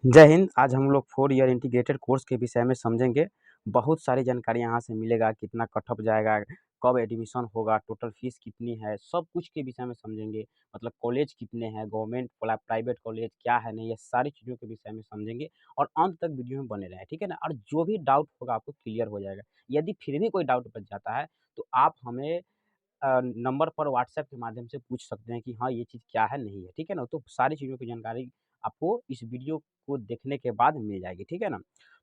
जय हिंद। आज हम लोग 4 ईयर इंटीग्रेटेड कोर्स के विषय में समझेंगे। बहुत सारी जानकारी यहाँ से मिलेगा, कितना कट ऑफ जाएगा, कब एडमिशन होगा, टोटल फीस कितनी है, सब कुछ के विषय में समझेंगे। मतलब कॉलेज कितने हैं, गवर्नमेंट प्राइवेट कॉलेज क्या है नहीं, ये सारी चीज़ों के विषय में समझेंगे और अंत तक वीडियो में बने रहें, ठीक है ना। और जो भी डाउट होगा आपको क्लियर हो जाएगा। यदि फिर भी कोई डाउट बच जाता है तो आप हमें नंबर पर व्हाट्सएप के माध्यम से पूछ सकते हैं कि हाँ, ये चीज़ क्या है, नहीं है, ठीक है ना? तो सारी चीज़ों की जानकारी आपको इस वीडियो को देखने के बाद मिल जाएगी, ठीक है ना?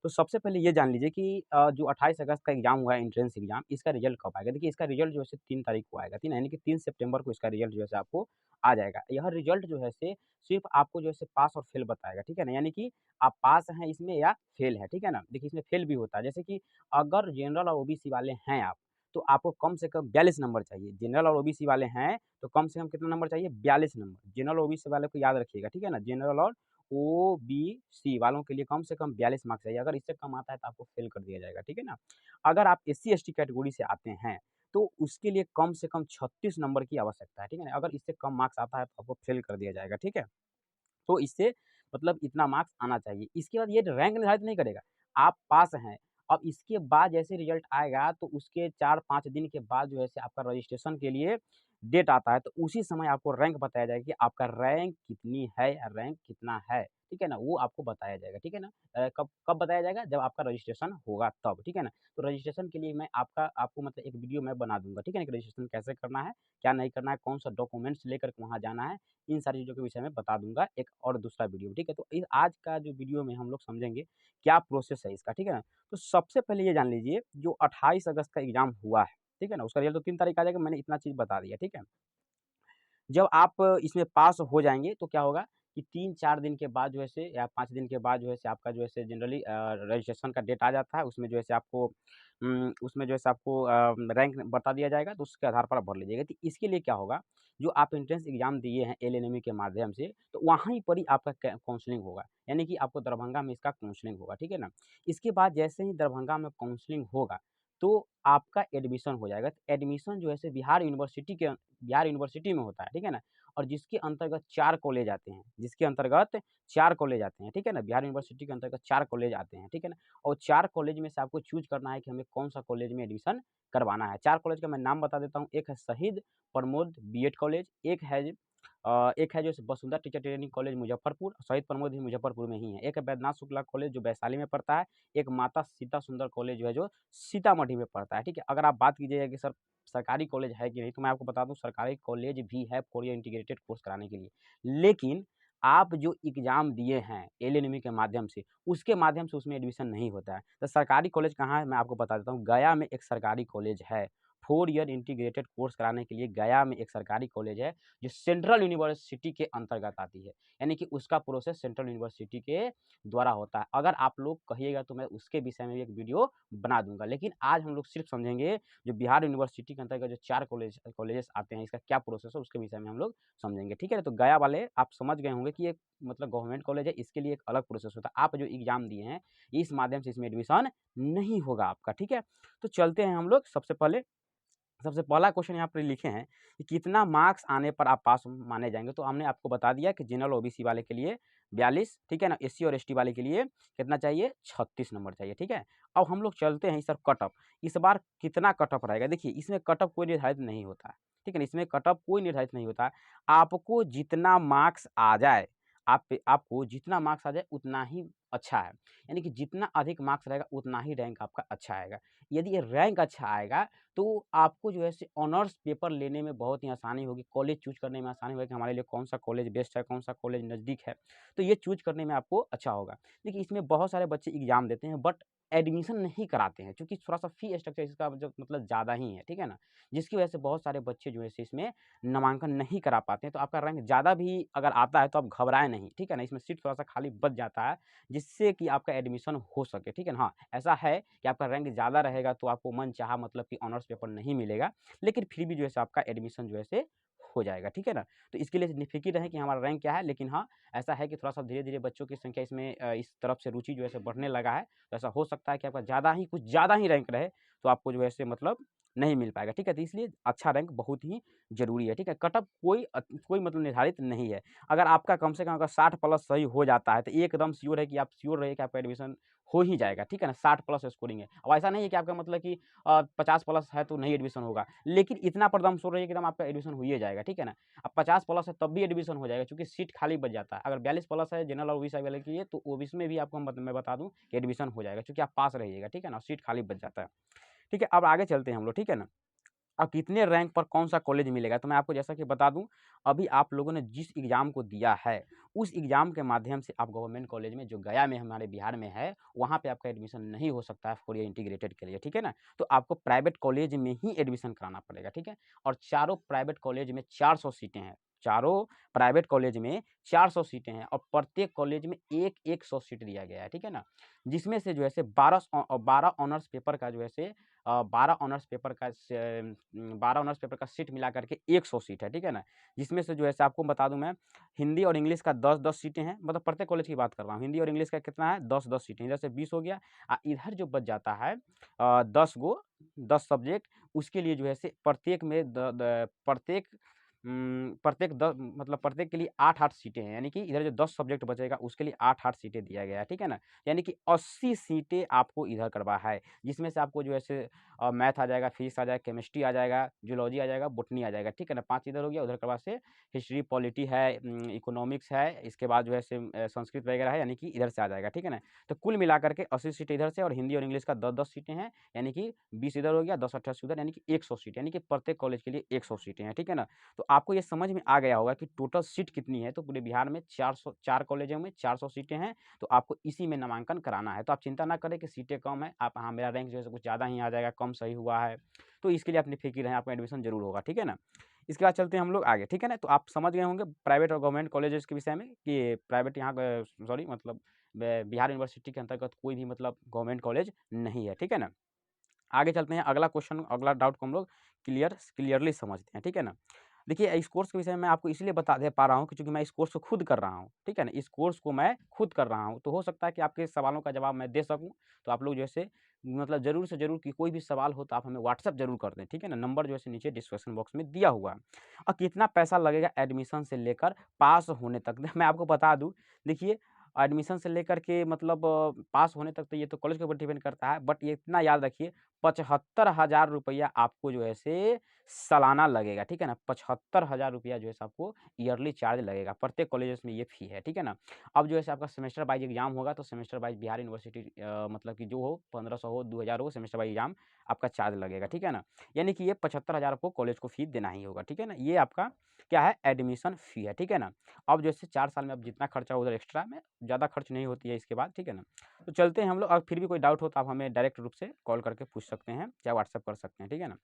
तो सबसे पहले ये जान लीजिए कि जो 28 अगस्त का एग्ज़ाम हुआ है एंट्रेंस एग्ज़ाम, इसका रिज़ल्ट कब आएगा? देखिए, इसका रिज़ल्ट जो है 3 तारीख को आएगा, 3 यानी कि 3 सितंबर को इसका रिज़ल्ट जो है आपको आ जाएगा। यह रिज़ल्ट जो है सिर्फ़ आपको जो है पास और फ़ेल बताएगा, ठीक है ना? यानी कि आप पास हैं इसमें या फ़ेल हैं, ठीक है ना? देखिए, इसमें फ़ेल भी होता है, जैसे कि अगर जनरल और ओबीसी वाले हैं आप, तो आपको कम से कम 42 नंबर चाहिए। जनरल और ओबीसी वाले हैं, तो कम से कम कितना नंबर चाहिए? 42 नंबर। जनरल ओबीसी वाले को याद रखिएगा, ठीक है ना? जनरल और ओबीसी वालों के लिए कम से कम 42 मार्क्स चाहिए। अगर इससे कम आता है तो आपको फेल कर दिया जाएगा, ठीक है ना? अगर आप एससी-एसटी कैटेगरी से आते हैं, तो उसके लिए कम से कम 36 नंबर की आवश्यकता है, ठीक है ना? अगर इससे कम मार्क्स आता है तो आपको फेल कर दिया जाएगा, ठीक है? तो इससे मतलब इतना मार्क्स आना चाहिए। इसके बाद ये रैंक निर्धारित नहीं करेगा, आप पास हैं। अब इसके बाद जैसे रिज़ल्ट आएगा तो उसके 4-5 दिन के बाद जो है से आपका रजिस्ट्रेशन के लिए डेट आता है, तो उसी समय आपको रैंक बताया जाएगा कि आपका रैंक कितनी है या रैंक कितना है, ठीक है ना? वो आपको बताया जाएगा, ठीक है ना? कब कब बताया जाएगा? जब आपका रजिस्ट्रेशन होगा तब, ठीक है ना? तो रजिस्ट्रेशन के लिए मैं आपको मतलब एक वीडियो मैं बना दूँगा, ठीक है ना? कि रजिस्ट्रेशन कैसे करना है, क्या नहीं करना है, कौन-सा डॉक्यूमेंट्स लेकर के वहाँ जाना है, इन सारी चीज़ों के विषय में बता दूँगा एक और दूसरा वीडियो में, ठीक है? तो इस आज का जो वीडियो में हम लोग समझेंगे क्या प्रोसेस है इसका, ठीक है ना? तो सबसे पहले ये जान लीजिए जो 28 अगस्त का एग्ज़ाम हुआ है, ठीक है ना? उसका रिज़ल्ट तो 3 तारीख को आ जाएगा, मैंने इतना चीज़ बता दिया, ठीक है? जब आप इसमें पास हो जाएँगे तो क्या होगा कि 3-4 दिन के बाद जो है से या 5 दिन के बाद जो है से आपका जो है से जनरली रजिस्ट्रेशन का डेट आ जाता है। उसमें जो है से आपको उसमें जो है से आपको रैंक बता दिया जाएगा, तो उसके आधार पर आप भर लीजिएगा। तो इसके लिए क्या होगा, जो आप एंट्रेंस एग्ज़ाम दिए हैं एलएनएमयू के माध्यम से, तो वहीं पर ही आपका कै काउंसलिंग होगा। यानी कि आपको दरभंगा में इसका काउंसलिंग होगा, ठीक है ना? इसके बाद जैसे ही दरभंगा में काउंसलिंग होगा, तो आपका एडमिशन हो जाएगा। तो एडमिशन जो है से बिहार यूनिवर्सिटी में होता है, ठीक है ना? और जिसके अंतर्गत 4 कॉलेज आते हैं, ठीक है ना? बिहार यूनिवर्सिटी के अंतर्गत 4 कॉलेज आते हैं, ठीक है ना? और 4 कॉलेज में से आपको चूज़ करना है कि हमें कौन-सा कॉलेज में एडमिशन करवाना है। 4 कॉलेज का मैं नाम बता देता हूँ, एक है शहीद प्रमोद बीएड कॉलेज, एक है जो Vasundhara teacher training college Muzaffarpur, शहीद प्रमोद भी मुज़फ्फरपुर में ही है। एक है बैद्यनाथ शुक्ला कॉलेज जो वैशाली में पड़ता है, एक माता सीता सुंदर कॉलेज जो है जो सीतामढ़ी में पड़ता है, ठीक है? अगर आप बात कीजिएगा कि सर सरकारी कॉलेज है कि नहीं, तो मैं आपको बता दूँ सरकारी कॉलेज भी है 4 ईयर इंटीग्रेटेड कोर्स कराने के लिए। लेकिन आप जो एग्ज़ाम दिए हैं एलएनएमयू के माध्यम से, उसके माध्यम से उसमें एडमिशन नहीं होता है। तो सरकारी कॉलेज कहाँ है मैं आपको बता देता हूँ, गया में एक सरकारी कॉलेज है। 4 ईयर इंटीग्रेटेड कोर्स कराने के लिए गया में एक सरकारी कॉलेज है, जो सेंट्रल यूनिवर्सिटी के अंतर्गत आती है। यानी कि उसका प्रोसेस सेंट्रल यूनिवर्सिटी के द्वारा होता है। अगर आप लोग कहिएगा तो मैं उसके विषय में भी एक वीडियो बना दूँगा। लेकिन आज हम लोग सिर्फ़ समझेंगे जो बिहार यूनिवर्सिटी के अंतर्गत जो 4 कॉलेजेस आते हैं, इसका क्या प्रोसेस है उसके विषय में हम लोग समझेंगे, ठीक है ना? तो गया वाले आप समझ गए होंगे कि ये मतलब गवर्नमेंट कॉलेज है, इसके लिए एक अलग प्रोसेस होता है। आप जो एग्ज़ाम दिए हैं, इस माध्यम से इसमें एडमिशन नहीं होगा आपका, ठीक है? तो चलते हैं हम लोग सबसे पहला क्वेश्चन यहाँ पे लिखे हैं कि कितना मार्क्स आने पर आप पास माने जाएँगे? तो हमने आपको बता दिया कि जनरल ओबीसी वाले के लिए 42, ठीक है ना? एससी और एसटी वाले के लिए कितना चाहिए? 36 नंबर चाहिए, ठीक है? अब हम लोग चलते हैं इस तरफ कट ऑफ। इस बार कितना कट ऑफ रहेगा? देखिए, इसमें कट ऑफ कोई निर्धारित नहीं होता है, ठीक है ना? इसमें कट ऑफ कोई निर्धारित नहीं होता है। आपको जितना मार्क्स आ जाए, आपको जितना मार्क्स आ जाए उतना ही अच्छा है। यानी कि जितना अधिक मार्क्स रहेगा उतना ही रैंक आपका अच्छा आएगा। यदि ये रैंक अच्छा आएगा तो आपको जो है से ऑनर्स पेपर लेने में बहुत ही आसानी होगी, कॉलेज चूज़ करने में आसानी होगी कि हमारे लिए कौन-सा कॉलेज बेस्ट है, कौन-सा कॉलेज नज़दीक है, तो ये चूज़ करने में आपको अच्छा होगा। देखिए, इसमें बहुत सारे बच्चे एग्ज़ाम देते हैं बट एडमिशन नहीं कराते हैं क्योंकि थोड़ा-सा फ़ी स्ट्रक्चर इसका जो मतलब ज़्यादा ही है, ठीक है ना? जिसकी वजह से बहुत सारे बच्चे जो है से इसमें नामांकन नहीं करा पाते हैं, तो आपका रैंक ज़्यादा भी अगर आता है तो आप घबराएँ नहीं, ठीक है ना? इसमें सीट थोड़ा-सा खाली बच जाता है, जिससे कि आपका एडमिशन हो सके, ठीक है ना? हाँ, ऐसा है कि आपका रैंक ज़्यादा रहेगा तो आपको मनचाहा मतलब कि ऑनर्स पेपर नहीं मिलेगा, लेकिन फिर भी जो है सो आपका एडमिशन जो है से हो जाएगा, ठीक है ना? तो इसके लिए निफ़िक्र रहें कि हमारा रैंक क्या है, लेकिन हाँ, ऐसा है कि थोड़ा-सा धीरे-धीरे बच्चों की संख्या इसमें इस तरफ से रुचि जो है सो बढ़ने लगा है, तो ऐसा हो सकता है कि आपका ज़्यादा ही कुछ ज़्यादा ही रैंक रहे, तो आपको जो है से मतलब नहीं मिल पाएगा, ठीक है। तो इसलिए अच्छा रैंक बहुत ही ज़रूरी है, ठीक है। कट ऑफ कोई मतलब निर्धारित नहीं है। अगर आपका कम से कम अगर 60 प्लस सही हो जाता है तो एकदम श्योर है कि आप श्योर रहिए कि आपका एडमिशन हो ही जाएगा, ठीक है ना। 60 प्लस स्कोरिंग है। अब ऐसा नहीं है कि आपका मतलब कि 50 प्लस है तो नहीं एडमिशन होगा, लेकिन इतना पर दम श्योर रहिए कि एकदम आपका एडमिशन हो ही जाएगा, ठीक है ना। अब 50 प्लस है तब भी एडमिशन हो जाएगा क्योंकि सीट खाली बच जाता है। अगर 42 प्लस है जनरल और ओबीसी वाले के लिए तो ओबीसी में भी आपको मैं बता दूँ कि एडमिशन हो जाएगा क्योंकि आप पास रहिएगा, ठीक है ना, सीट खाली बच जाता है। ठीक है, अब आगे चलते हैं हम लोग, ठीक है ना। अब कितने रैंक पर कौन-सा कॉलेज मिलेगा, तो मैं आपको जैसा कि बता दूँ, अभी आप लोगों ने जिस एग्ज़ाम को दिया है, उस एग्ज़ाम के माध्यम से आप गवर्नमेंट कॉलेज में जो गया में हमारे बिहार में है, वहाँ पे आपका एडमिशन नहीं हो सकता है 4 ईयर इंटीग्रेटेड के लिए, ठीक है ना? तो आपको प्राइवेट कॉलेज में ही एडमिशन कराना पड़ेगा, ठीक है? और चारों प्राइवेट कॉलेज में 400 सीटें हैं, चारों प्राइवेट कॉलेज में 400 सीटें हैं और प्रत्येक कॉलेज में 1-1 100 सीट दिया गया है, ठीक है ना? जिसमें से जो है से 12 ऑनर्स पेपर का जो है से 12 ऑनर्स पेपर का 12 ऑनर्स पेपर का सीट मिला करके 100 सीट है, ठीक है ना? जिसमें से जो है से आपको बता दूँ मैं, हिंदी और इंग्लिश का 10-10 सीटें हैं, मतलब प्रत्येक कॉलेज की बात कर रहा हूँ। हिंदी और इंग्लिश का कितना है 10-10 सीटें, इधर से 20 हो गया इधर जो बच जाता है 10 सब्जेक्ट उसके लिए जो है से प्रत्येक में द द प्रत्येक प्रत्येक द मतलब प्रत्येक के लिए 8-8 सीटें हैं, यानी कि इधर जो 10 सब्जेक्ट बचेगा उसके लिए 8-8 सीटें दिया गया है, ठीक है ना? यानी कि 80 सीटें आपको इधर करवा है, जिसमें से आपको जो है से मैथ आ जाएगा, फिज़िक्स आ जाएगा, केमिस्ट्री आ जाएगा, ज़ूलॉजी आ जाएगा, बॉटनी आ जाएगा, ठीक है ना? 5 इधर हो गया, उधर के बाद से हिस्ट्री, पॉलिटी है, इकोनॉमिक्स है, इसके बाद जो है से संस्कृत वगैरह है, यानी कि इधर से आ जाएगा, ठीक है ना? तो कुल मिलाकर के 80 सीटें इधर से और हिंदी और इंग्लिश का 10-10 सीटें हैं, यानी कि 20 इधर हो गया, 10-88 उधर, यानी कि 100 सीट, यानी कि प्रत्येक कॉलेज के लिए 100 सीटें हैं, ठीक है ना? तो आपको ये समझ में आ गया होगा कि टोटल सीट कितनी है, तो पूरे बिहार में 4 कॉलेजों में 400 सीटें हैं, तो आपको इसी में नामांकन कराना है। तो आप चिंता ना करें कि सीटें कम हैं, आप हाँ, मेरा रैंक जो है कुछ ज़्यादा ही आ जाएगा, कम सही हुआ है, तो इसके लिए अपनी फ़िक्र रहें, आपका एडमिशन ज़रूर होगा, ठीक है ना? इसके बाद चलते हैं हम लोग आगे, ठीक है ना? तो आप समझ गए होंगे प्राइवेट और गवर्नमेंट कॉलेजेस के विषय में कि प्राइवेट यहाँ सॉरी मतलब बिहार यूनिवर्सिटी के अंतर्गत कोई भी मतलब गवर्नमेंट कॉलेज नहीं है, ठीक है ना? आगे चलते हैं, अगला क्वेश्चन, अगला डाउट को हम लोग क्लियरली समझते हैं, ठीक है ना? देखिए, इस कोर्स के विषय में मैं आपको इसलिए बता दे पा रहा हूँ कि चूँकि मैं इस कोर्स को खुद कर रहा हूँ, ठीक है ना? इस कोर्स को मैं खुद कर रहा हूँ, तो हो सकता है कि आपके सवालों का जवाब मैं दे सकूँ, तो आप लोग जैसे मतलब ज़रूर से ज़रूर कि कोई भी सवाल हो तो आप हमें व्हाट्सएप ज़रूर कर दें, ठीक है ना? नंबर जो है नीचे डिस्क्रिप्शन बॉक्स में दिया हुआ है। और कितना पैसा लगेगा एडमिशन से लेकर पास होने तक? मैं आपको बता दूँ, देखिए एडमिशन से लेकर के मतलब पास होने तक तो ये तो कॉलेज के ऊपर डिपेंड करता है, बट ये इतना याद रखिए 75,000 रुपया आपको जो है से सालाना लगेगा, ठीक है ना? 75,000 रुपया जो है से आपको ईयरली चार्ज लगेगा, प्रत्येक कॉलेजेस में ये फ़ी है, ठीक है ना? अब जो है से आपका सेमेस्टर वाइज़ एग्ज़ाम होगा तो सेमेस्टर वाइज़ बिहार यूनिवर्सिटी मतलब कि जो हो 1500 हो, 2000 हो, सेमेस्टर वाइज़ एग्ज़ाम आपका चार्ज लगेगा, ठीक है ना? यानी कि ये 75,000 आपको कॉलेज को फ़ी देना ही होगा, ठीक है ना? ये आपका क्या है एडमिशन फ़ी है, ठीक है ना? अब जैसे 4 साल में अब जितना खर्चा उधर एक्स्ट्रा में ज़्यादा खर्च नहीं होती है इसके बाद, ठीक है ना? तो चलते हैं हम लोग, और फिर भी कोई डाउट हो तो आप हमें डायरेक्ट रूप से कॉल करके पूछ सकते हैं, या व्हाट्सएप कर सकते हैं, ठीक है ना?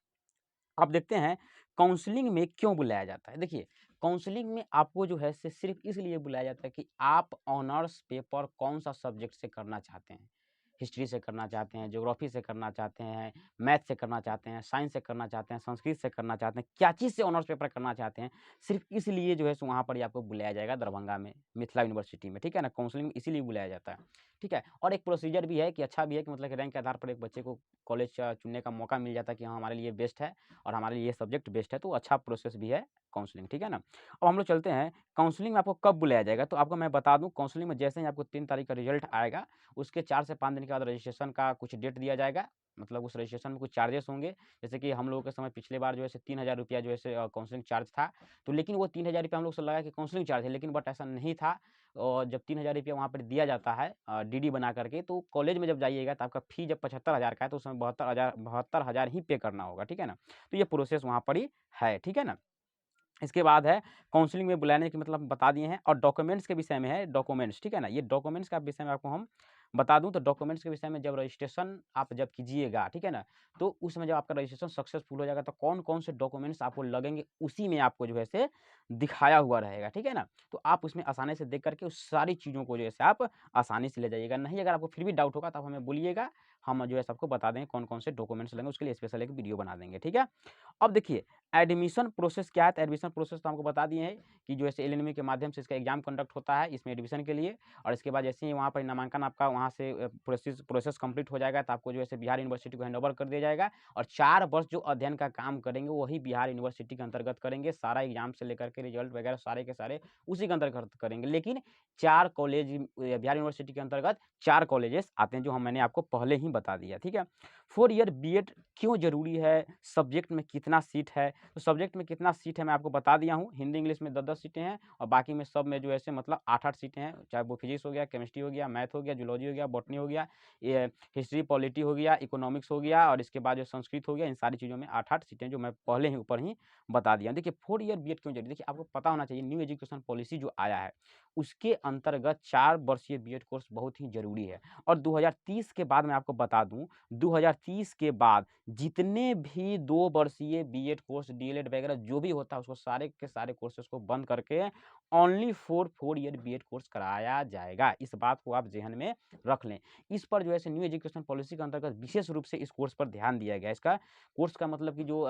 अब देखते हैं काउंसलिंग में क्यों बुलाया जाता है। देखिए, काउंसलिंग में आपको जो है से सिर्फ़ इसलिए बुलाया जाता है कि आप ऑनर्स पेपर कौन-सा सब्जेक्ट से करना चाहते हैं। हिस्ट्री से करना चाहते हैं, ज्योग्राफ़ी से करना चाहते हैं, मैथ से करना चाहते हैं, साइंस से करना चाहते हैं, संस्कृत से करना चाहते हैं, क्या चीज़ से ऑनर्स पेपर करना चाहते हैं, सिर्फ़ इसलिए जो है सो वहाँ पर ही आपको बुलाया जाएगा दरभंगा में, मिथिला यूनिवर्सिटी में, ठीक है ना? काउंसलिंग में इसीलिए बुलाया जाता है, ठीक है? और एक प्रोसीजर भी है कि अच्छा भी है कि मतलब कि रैंक के आधार पर एक बच्चे को कॉलेज चुनने का मौका मिल जाता है कि हाँ, हमारे लिए बेस्ट है और हमारे लिए ये सब्जेक्ट बेस्ट है, तो अच्छा प्रोसेस भी है काउंसलिंग, ठीक है ना? अब हम लोग चलते हैं काउंसलिंग में आपको कब बुलाया जाएगा, तो आपको मैं बता दूँ काउंसलिंग में जैसे ही आपको 3 तारीख का रिज़ल्ट आएगा, उसके 4 से 5 दिन के बाद रजिस्ट्रेशन का कुछ डेट दिया जाएगा, मतलब उस रजिस्ट्रेशन में कुछ चार्जेस होंगे, जैसे कि हम लोगों के समय पिछले बार जो है 3000 रुपया जो है काउंसलिंग चार्ज था, तो लेकिन वो 3000 रुपया हम लोग को लगा कि काउंसलिंग चार्ज है, लेकिन बट ऐसा नहीं था। और जब 3000 रुपया वहाँ पर दिया जाता है डीडी बना करके, तो कॉलेज में जब जाइएगा तो आपका फ़ी जब 75,000 का है, तो उसमें 72,000 ही पे करना होगा, ठीक है ना? तो ये प्रोसेस वहाँ पर ही है, ठीक है ना? इसके बाद है काउंसलिंग में बुलाने के मतलब बता दिए हैं, और डॉक्यूमेंट्स के विषय में है डॉक्यूमेंट्स, ठीक है ना? ये डॉक्यूमेंट्स का विषय में आपको हम बता दूँ, तो डॉक्यूमेंट्स के विषय में जब रजिस्ट्रेशन आप जब कीजिएगा, ठीक है ना? तो उस समय जब आपका रजिस्ट्रेशन सक्सेसफुल हो जाएगा तो कौन-कौन से डॉक्यूमेंट्स आपको लगेंगे, उसी में आपको जो है से दिखाया हुआ रहेगा, ठीक है ना? तो आप उसमें आसानी से देख कर के उस सारी चीज़ों को जो है से आप आसानी से ले जाइएगा। नहीं, अगर आपको फिर भी डाउट होगा तो आप हमें बोलिएगा, हम जो है से आपको बता देंगे कौन-कौन से डॉक्यूमेंट्स लगेंगे, उसके लिए स्पेशल एक वीडियो बना देंगे, ठीक है? अब देखिए एडमिशन प्रोसेस क्या है, तो एडमिशन प्रोसेस तो हमको बता दिए हैं कि जो है एलएनएम के माध्यम से इसका एग्जाम कंडक्ट होता है इसमें एडमिशन के लिए, और इसके बाद जैसे ही वहाँ पर नामांकन आपका वहाँ वहाँ से प्रोसेस कंप्लीट हो जाएगा तो आपको जो है बिहार यूनिवर्सिटी को हैंडओवर कर दिया जाएगा और 4 वर्ष जो अध्ययन का काम करेंगे वही बिहार यूनिवर्सिटी के अंतर्गत करेंगे। सारा एग्जाम से लेकर के रिजल्ट वगैरह सारे के सारे उसी के अंतर्गत करेंगे। लेकिन 4 कॉलेज बिहार यूनिवर्सिटी के अंतर्गत 4 कॉलेजेस आते हैं जो मैंने आपको पहले ही बता दिया, ठीक है। 4 ईयर बीएड क्यों ज़रूरी है, सब्जेक्ट में कितना सीट है, तो सब्जेक्ट में कितना सीट है मैं आपको बता दिया हूँ। हिंदी इंग्लिश में 10-10 सीटें हैं और बाकी में सब में जो है मतलब 8-8 सीटें हैं, चाहे वो फिजिक्स हो गया, केमिस्ट्री हो गया, मैथ हो गया, जूलॉजी हो गया, बॉटनी हो गया, ये हिस्ट्री पॉलिटी हो गया, इकोनॉमिक्स हो गया और इसके बाद जो संस्कृत हो गया। इन सारी चीज़ों में 8-8 सीटें जो मैं पहले ही ऊपर ही बता दिया। देखिए 4 ईयर बीएड क्यों जरूरी, देखिए आपको पता होना चाहिए न्यू एजुकेशन पॉलिसी जो आया है उसके अंतर्गत 4 वर्षीय बीएड कोर्स बहुत ही जरूरी है। और 2030 के बाद मैं आपको बता दूं, 2030 के बाद जितने भी 2 वर्षीय बीएड कोर्स, डीएलएड वगैरह जो भी होता है उसको सारे के सारे कोर्सेज को बंद करके ओनली 4 ईयर बीएड कोर्स कराया जाएगा। इस बात को आप ज़हन में रख लें। इस पर जो है न्यू एजुकेशन पॉलिसी के अंतर्गत विशेष रूप से इस कोर्स पर ध्यान दिया गया है। इसका कोर्स का मतलब कि जो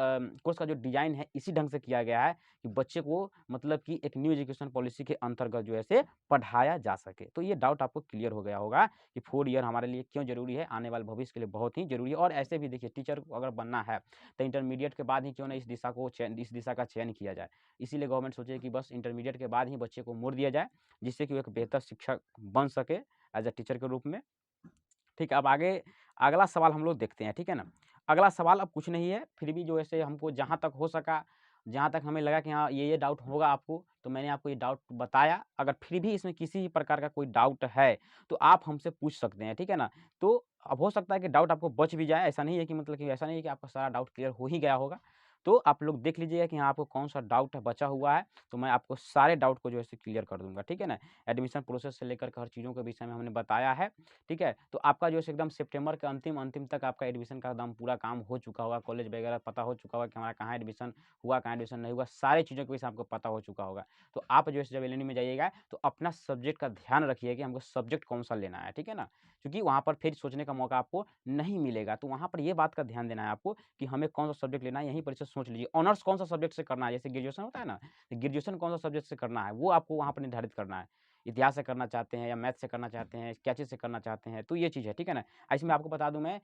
कोर्स का जो डिज़ाइन है इसी ढंग से किया गया है कि बच्चे को मतलब कि एक न्यू एजुकेशन पॉलिसी के अंतर्गत जो है पढ़ाया जा सके। तो ये डाउट आपको क्लियर हो गया होगा कि 4 ईयर हमारे लिए क्यों ज़रूरी है, आने वाले भविष्य के लिए बहुत ही ज़रूरी है। और ऐसे भी देखिए टीचर को अगर बनना है तो इंटरमीडिएट के बाद ही क्यों ना इस दिशा का चयन किया जाए। इसीलिए गवर्नमेंट सोचे कि बस इंटरमीडिएट के बाद ही बच्चे को मोड़ दिया जाए जिससे कि वो एक बेहतर शिक्षक बन सके एज अ टीचर के रूप में। ठीक है, अब आगे अगला सवाल हम लोग देखते हैं, ठीक है ना। अगला सवाल अब कुछ नहीं है, फिर भी जो है हमको जहाँ तक हो सका, जहाँ तक हमें लगा कि हाँ ये डाउट होगा आपको, तो मैंने आपको ये डाउट बताया। अगर फिर भी इसमें किसी भी प्रकार का कोई डाउट है तो आप हमसे पूछ सकते हैं, ठीक है ना। तो अब हो सकता है कि डाउट आपको बच भी जाए, ऐसा नहीं है कि मतलब कि ऐसा नहीं है कि आपका सारा डाउट क्लियर हो ही गया होगा। तो आप लोग देख लीजिएगा कि हाँ आपको कौन सा डाउट बचा हुआ है, तो मैं आपको सारे डाउट को जो है क्लियर कर दूंगा, ठीक है ना। एडमिशन प्रोसेस से लेकर हर चीज़ों के विषय में हमने बताया है, ठीक है। तो आपका जो है एकदम सितंबर के अंतिम तक आपका एडमिशन का एकदम पूरा काम हो चुका होगा, कॉलेज वगैरह पता हो चुका होगा कि हमारा कहाँ एडमिशन हुआ, कहाँ एडमिशन नहीं हुआ, सारी चीज़ों के विषय आपको पता हो चुका होगा। तो आप जो है जब एलएनयू में जाइएगा तो अपना सब्जेक्ट का ध्यान रखिए कि हमको सब्जेक्ट कौन सा लेना है, ठीक है ना। क्योंकि वहाँ पर फिर सोचने का मौका आपको नहीं मिलेगा। तो वहाँ पर ये बात का ध्यान देना है आपको कि हमें कौन सा सब्जेक्ट लेना है, यहीं पर से सोच लीजिए। ऑनर्स कौन सा सब्जेक्ट से करना है, जैसे ग्रेजुएशन होता है ना, तो ग्रेजुएशन कौन सा सब्जेक्ट से करना है वो आपको वहाँ पर निर्धारित करना है। इतिहास से करना चाहते हैं या मैथ से करना चाहते हैं, क्या चीज़ से करना चाहते हैं, तो ये चीज़ है, ठीक है ना। इसमें आपको बता दूँ मैं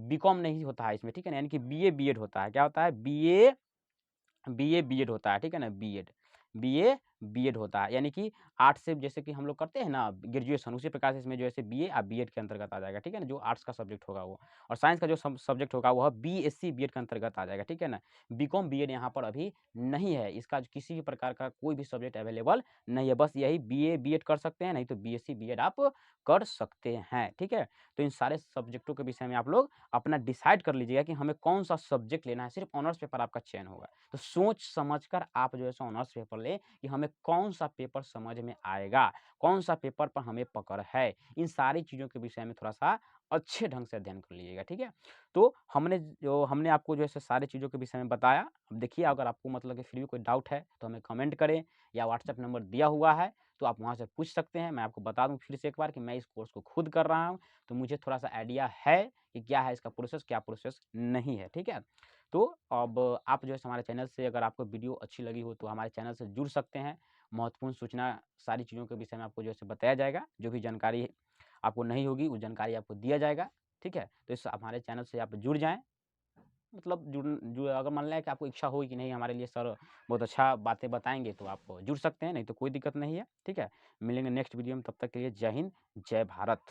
बीकॉम नहीं होता है इसमें, ठीक है ना, यानी कि बीए बीएड होता है। क्या होता है? बीए बीएड होता है, ठीक है ना, बीए बीएड होता है, यानी कि 8 से जैसे कि हम लोग करते हैं ना ग्रेजुएशन, उसी प्रकार से इसमें जो है बीए बीएड के अंतर्गत आ जाएगा, ठीक है ना, जो आर्ट्स का सब्जेक्ट होगा वो। और साइंस का जो सब्जेक्ट होगा वह बीएससी बीएड के अंतर्गत आ जाएगा, ठीक है ना। बीकॉम बीएड यहाँ पर अभी नहीं है, इसका किसी भी प्रकार का कोई भी सब्जेक्ट अवेलेबल नहीं है, बस यही बीए बीएड कर सकते हैं, नहीं तो बीएससी बीएड आप कर सकते हैं, ठीक है। तो इन सारे सब्जेक्टों के विषय में आप लोग अपना डिसाइड कर लीजिएगा कि हमें कौन सा सब्जेक्ट लेना है, सिर्फ ऑनर्स पेपर आपका चयन होगा। तो सोच समझ कर आप जो है ऑनर्स पेपर लें कि हमें कौन सा पेपर समझ में आएगा, कौन सा पेपर पर हमें पकड़ है। इन सारी चीज़ों के विषय में थोड़ा-सा अच्छे ढंग से अध्ययन कर लीजिएगा, ठीक है। तो हमने आपको जो है सारी चीज़ों के विषय में बताया। अब देखिए अगर आपको मतलब कि फिर भी कोई डाउट है तो हमें कमेंट करें या व्हाट्सएप नंबर दिया हुआ है, तो आप वहाँ से पूछ सकते हैं। मैं आपको बता दूँ फिर से एक बार कि मैं इस कोर्स को खुद कर रहा हूँ, तो मुझे थोड़ा-सा आइडिया है कि क्या है इसका प्रोसेस, क्या प्रोसेस नहीं है, ठीक है। तो अब आप जो है हमारे चैनल से अगर आपको वीडियो अच्छी लगी हो तो हमारे चैनल से जुड़ सकते हैं। महत्वपूर्ण सूचना सारी चीज़ों के विषय में आपको जो है बताया जाएगा। जो भी जानकारी आपको नहीं होगी वो जानकारी आपको दिया जाएगा, ठीक है। तो इस हमारे चैनल से आप जुड़ जाएँ। मतलब जुड़ अगर मान लें कि आपको इच्छा होगी कि नहीं हमारे लिए सर बहुत अच्छा बातें बताएँगे तो आप जुड़ सकते हैं, नहीं तो कोई दिक्कत नहीं है, ठीक है। मिलेंगे नेक्स्ट वीडियो में, तब तक के लिए जय हिंद, जय भारत।